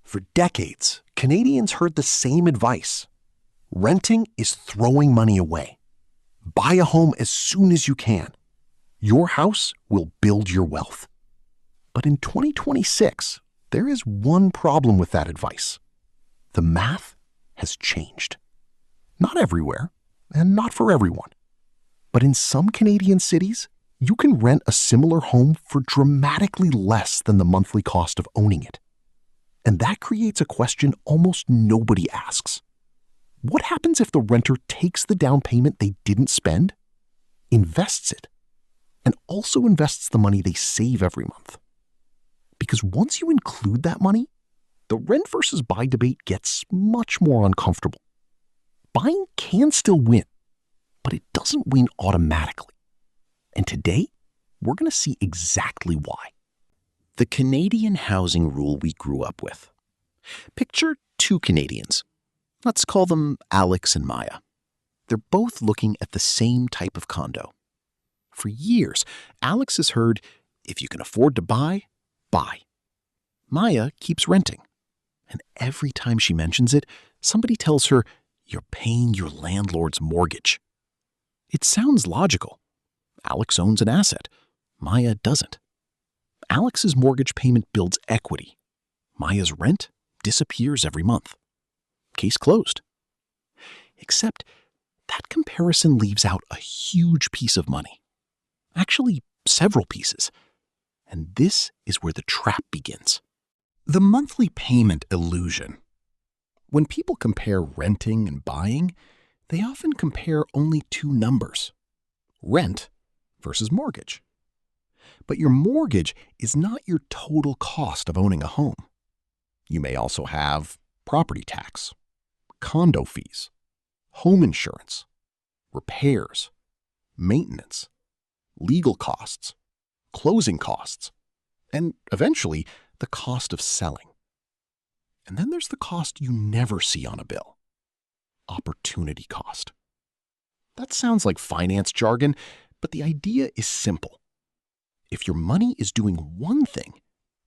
For decades, Canadians heard the same advice. Renting is throwing money away. Buy a home as soon as you can. Your house will build your wealth. But in 2026, there is one problem with that advice. The math has changed. Not everywhere, and not for everyone. But in some Canadian cities, you can rent a similar home for dramatically less than the monthly cost of owning it. And that creates a question almost nobody asks. What happens if the renter takes the down payment they didn't spend, invests it, and also invests the money they save every month? Because once you include that money, the rent versus buy debate gets much more uncomfortable. Buying can still win, but it doesn't win automatically. And today, we're going to see exactly why. The Canadian housing rule we grew up with. Picture two Canadians. Let's call them Alex and Maya. They're both looking at the same type of condo. For years, Alex has heard, if you can afford to buy, buy. Maya keeps renting. And every time she mentions it, somebody tells her, you're paying your landlord's mortgage. It sounds logical. Alex owns an asset. Maya doesn't. Alex's mortgage payment builds equity. Maya's rent disappears every month. Case closed. Except that comparison leaves out a huge piece of money. Actually, several pieces. And this is where the trap begins. The monthly payment illusion. When people compare renting and buying, they often compare only two numbers: rent versus mortgage. But your mortgage is not your total cost of owning a home. You may also have property tax, condo fees, home insurance, repairs, maintenance, legal costs, closing costs, and eventually the cost of selling. And then there's the cost you never see on a bill: opportunity cost. That sounds like finance jargon, but the idea is simple. If your money is doing one thing,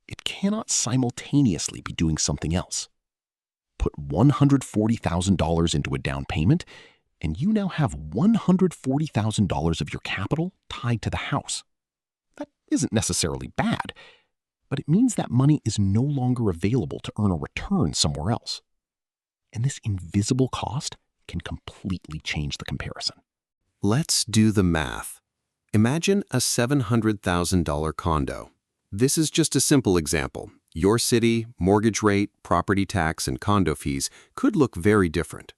it cannot simultaneously be doing something else. Put $140,000 into a down payment, and you now have $140,000 of your capital tied to the house. That isn't necessarily bad, but it means that money is no longer available to earn a return somewhere else. And this invisible cost can completely change the comparison. Let's do the math. Imagine a $700,000 condo. This is just a simple example. Your city, mortgage rate, property tax, and condo fees could look very different.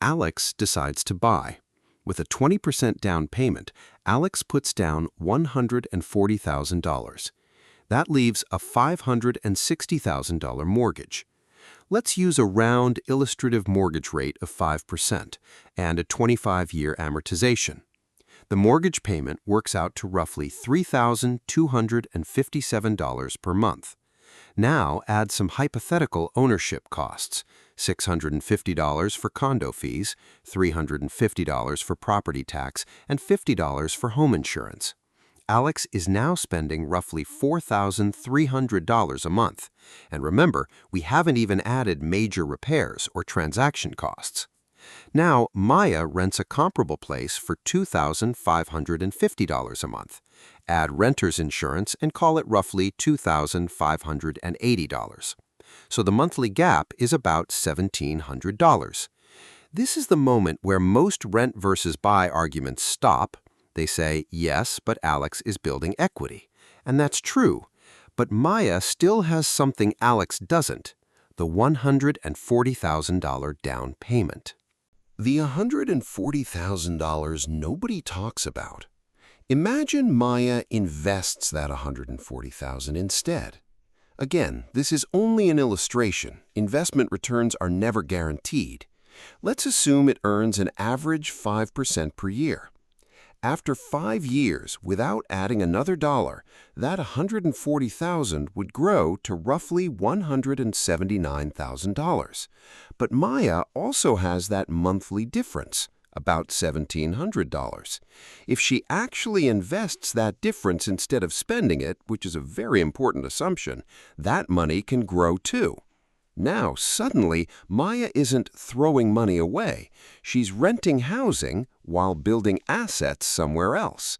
Alex decides to buy. With a 20% down payment, Alex puts down $140,000. That leaves a $560,000 mortgage. Let's use a round illustrative mortgage rate of 5% and a 25-year amortization. The mortgage payment works out to roughly $3,257 per month. Now add some hypothetical ownership costs: $650 for condo fees, $350 for property tax, and $50 for home insurance. Alex is now spending roughly $4,300 a month. And remember, we haven't even added major repairs or transaction costs. Now, Maya rents a comparable place for $2,550 a month. Add renter's insurance and call it roughly $2,580. So the monthly gap is about $1,700. This is the moment where most rent versus buy arguments stop. They say, yes, but Alex is building equity. And that's true. But Maya still has something Alex doesn't: the $140,000 down payment. The $140,000 nobody talks about. Imagine Maya invests that $140,000 instead. Again, this is only an illustration. Investment returns are never guaranteed. Let's assume it earns an average 5% per year. After 5 years, without adding another dollar, that $140,000 would grow to roughly $179,000. But Maya also has that monthly difference, about $1,700. If she actually invests that difference instead of spending it, which is a very important assumption, that money can grow too. Now, suddenly, Maya isn't throwing money away. She's renting housing while building assets somewhere else.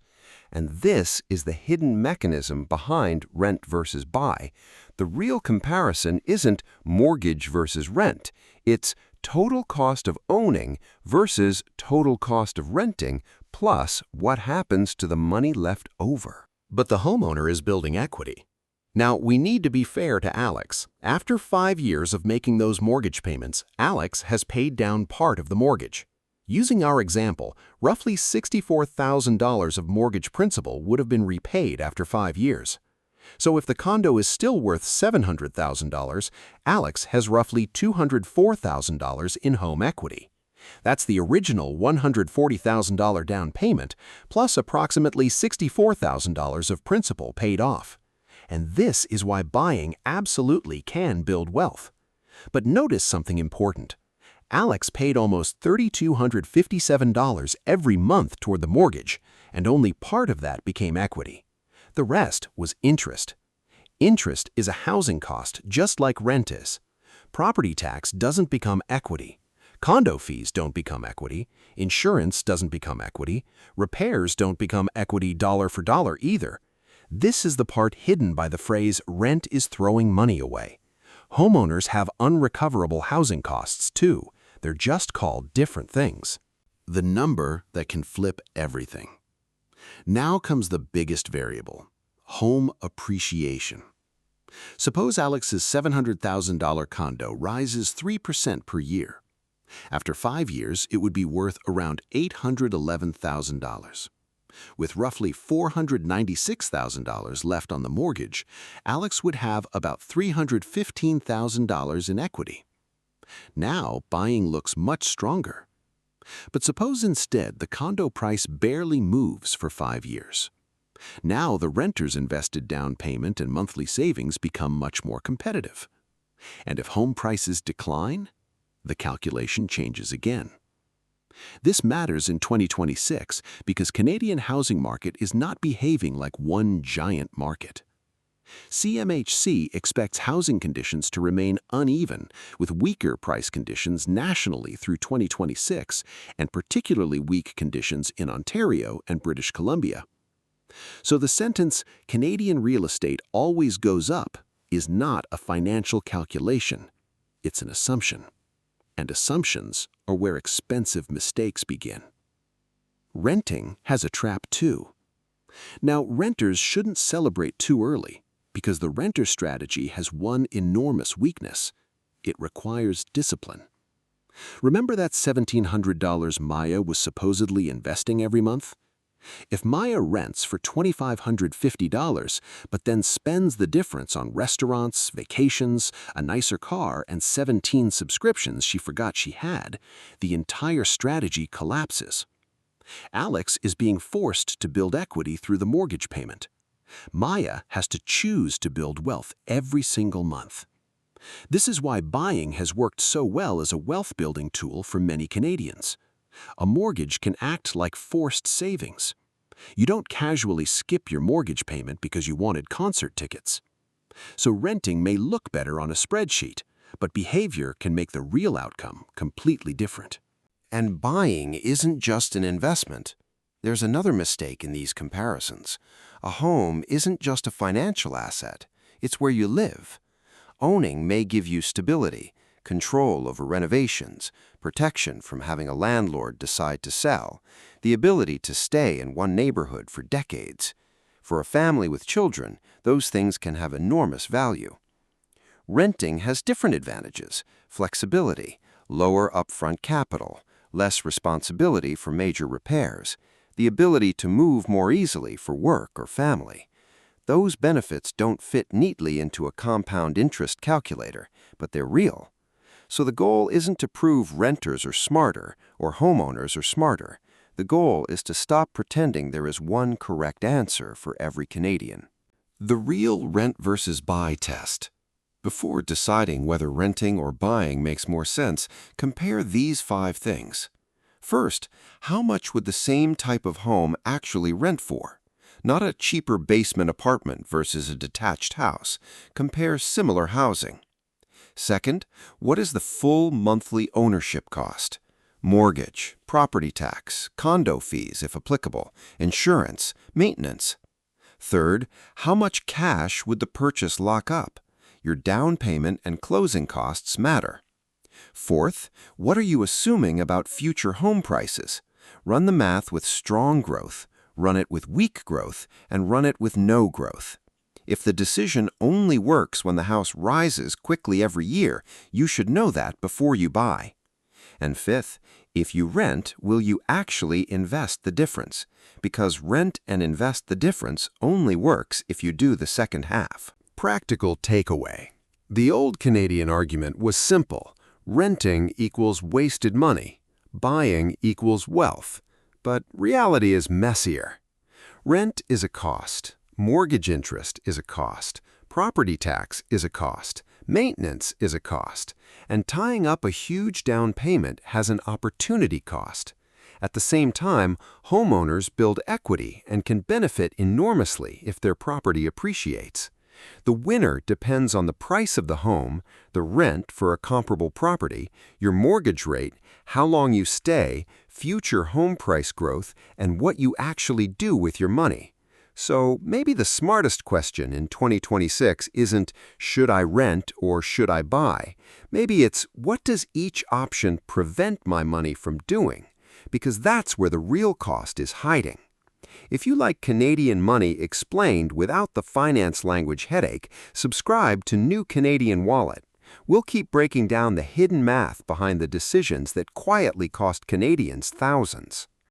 And this is the hidden mechanism behind rent versus buy. The real comparison isn't mortgage versus rent. It's total cost of owning versus total cost of renting, plus what happens to the money left over. But the homeowner is building equity. Now, we need to be fair to Alex. After 5 years of making those mortgage payments, Alex has paid down part of the mortgage. Using our example, roughly $64,000 of mortgage principal would have been repaid after 5 years. So if the condo is still worth $700,000, Alex has roughly $204,000 in home equity. That's the original $140,000 down payment, plus approximately $64,000 of principal paid off. And this is why buying absolutely can build wealth. But notice something important. Alex paid almost $3,257 every month toward the mortgage, and only part of that became equity. The rest was interest. Interest is a housing cost just like rent is. Property tax doesn't become equity. Condo fees don't become equity. Insurance doesn't become equity. Repairs don't become equity dollar for dollar either. This is the part hidden by the phrase rent is throwing money away. Homeowners have unrecoverable housing costs too. They're just called different things. The number that can flip everything. Now comes the biggest variable, home appreciation. Suppose Alex's $700,000 condo rises 3% per year. After 5 years, it would be worth around $811,000. With roughly $496,000 left on the mortgage, Alex would have about $315,000 in equity. Now, buying looks much stronger. But suppose instead the condo price barely moves for 5 years. Now the renter's invested down payment and monthly savings become much more competitive. And if home prices decline, the calculation changes again. This matters in 2026 because Canadian housing market is not behaving like one giant market. CMHC expects housing conditions to remain uneven, with weaker price conditions nationally through 2026 and particularly weak conditions in Ontario and British Columbia. So the sentence, "Canadian real estate always goes up," is not a financial calculation. It's an assumption. And assumptions are where expensive mistakes begin. Renting has a trap too. Now, renters shouldn't celebrate too early because the renter strategy has one enormous weakness. It requires discipline. Remember that $1,700 Maya was supposedly investing every month? If Maya rents for $2,550 but then spends the difference on restaurants, vacations, a nicer car, and 17 subscriptions she forgot she had, the entire strategy collapses. Alex is being forced to build equity through the mortgage payment. Maya has to choose to build wealth every single month. This is why buying has worked so well as a wealth-building tool for many Canadians. A mortgage can act like forced savings. You don't casually skip your mortgage payment because you wanted concert tickets. So renting may look better on a spreadsheet, but behavior can make the real outcome completely different. And buying isn't just an investment. There's another mistake in these comparisons. A home isn't just a financial asset. It's where you live. Owning may give you stability, control over renovations, protection from having a landlord decide to sell, the ability to stay in one neighborhood for decades. For a family with children, those things can have enormous value. Renting has different advantages: flexibility, lower upfront capital, less responsibility for major repairs, the ability to move more easily for work or family. Those benefits don't fit neatly into a compound interest calculator, but they're real. So the goal isn't to prove renters are smarter or homeowners are smarter. The goal is to stop pretending there is one correct answer for every Canadian. The real rent versus buy test. Before deciding whether renting or buying makes more sense, compare these 5 things. First, how much would the same type of home actually rent for? Not a cheaper basement apartment versus a detached house. Compare similar housing. Second, what is the full monthly ownership cost? Mortgage, property tax, condo fees if applicable, insurance, maintenance. Third, how much cash would the purchase lock up? Your down payment and closing costs matter. Fourth, what are you assuming about future home prices? Run the math with strong growth, run it with weak growth, and run it with no growth. If the decision only works when the house rises quickly every year, you should know that before you buy. And fifth, if you rent, will you actually invest the difference? Because rent and invest the difference only works if you do the second half. Practical takeaway. The old Canadian argument was simple. Renting equals wasted money. Buying equals wealth. But reality is messier. Rent is a cost. Mortgage interest is a cost. Property tax is a cost. Maintenance is a cost. And tying up a huge down payment has an opportunity cost. At the same time, homeowners build equity and can benefit enormously if their property appreciates. The winner depends on the price of the home, the rent for a comparable property, your mortgage rate, how long you stay, future home price growth, and what you actually do with your money. So maybe the smartest question in 2026 isn't, should I rent or should I buy? Maybe it's, what does each option prevent my money from doing? Because that's where the real cost is hiding. If you like Canadian money explained without the finance language headache, subscribe to New Canadian Wallet. We'll keep breaking down the hidden math behind the decisions that quietly cost Canadians thousands.